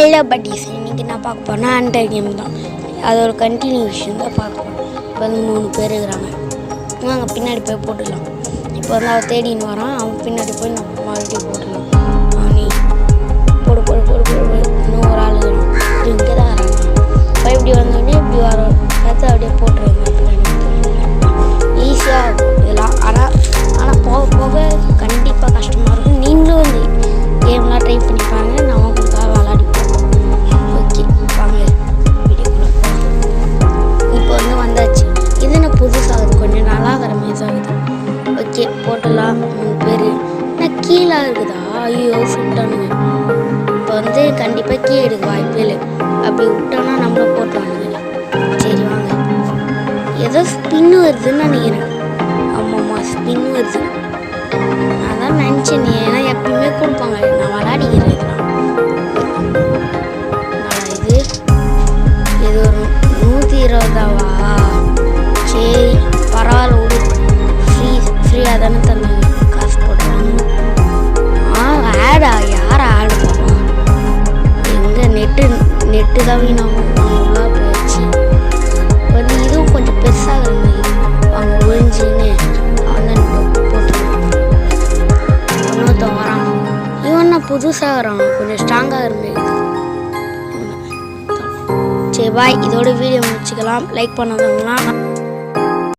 Hello buddies, இன்றைக்கி நான் பார்க்க போகிறேன்னா அண்டர் கேம் தான். அதோட கண்டினியூஷன் தான் பார்க்க போகிறோம். இப்போ வந்து 3 பேர் இருக்கிறாங்க. வாங்க பின்னாடி போய் போட்டுடலாம். இப்போ வந்து அவன் தேடின்னு வரான். அவன் பின்னாடி போய் நம்ம மறுபடியும் போட்டுடலாம். நீ போடு போடு போடு போடு. இன்னும் ஒரு ஆள் இங்கே தான் வராங்க. இப்போ இப்படி வந்தோடனே இப்படி வரோம். பார்த்து அப்படியே போட்டுருவாங்க. ஈஸியாக இருக்கும் இதெல்லாம். ஆனால் போக போக கண்டிப்பாக கஷ்டமாக இருக்கும். நீங்களும் வந்து கேம்லாம் ட்ரை பண்ணி பாருங்கள். நான் உங்களுக்காக விளாடி போகிறோம். ஓகே வாங்க வீடியோக்குள்ள. இப்போ வந்து வந்தாச்சு. இது நான் புதுசாகுது, கொஞ்சம் நல்லா ஆகிற மாதிரி ஆகுது. ஓகே போட்டலாம். 3 பேர் நான் கீழே இருக்குதா? ஐயோ சுட்டானுங்க. இப்போ வந்து கண்டிப்பாக கீழே எடுக்க வாய்ப்பே இல்லை. அப்படி விட்டோன்னா நம்மளும் போட்டலானுங்க. சரி வாங்க. ஏதோ ஸ்பின்னு வருதுன்னு நினைக்கிறேன். ஆமாம்மா ஸ்பின் வருது. நான் தான் நினச்சேன். ஏன்னா எப்பயுமே கொடுப்பாங்க. நான் விளாடிக்கிறேன். இது இது ஒரு 120வா? சரி பரவாயில்ல விடு. ஃப்ரீயாக தானே தந்தாங்க. காசு போட்டுறாங்க. ஆடா யார் ஆடு போவா? எங்கே நெட்டு தான் வீணாகும். நல்லா போயிடுச்சு. வந்து இதுவும் கொஞ்சம் பெருசாக இருந்தது. அவங்க ஒழிஞ்சின்னு அவன் போட்டுருவான். இன்னொருத்தன் வரான். இவன் நான் புதுசாக வரான். கொஞ்சம் ஸ்ட்ராங்காக இருந்தது. சரி பாய். இதோட வீடியோ முடிச்சுக்கலாம். லைக் பண்ணாதவங்களாம்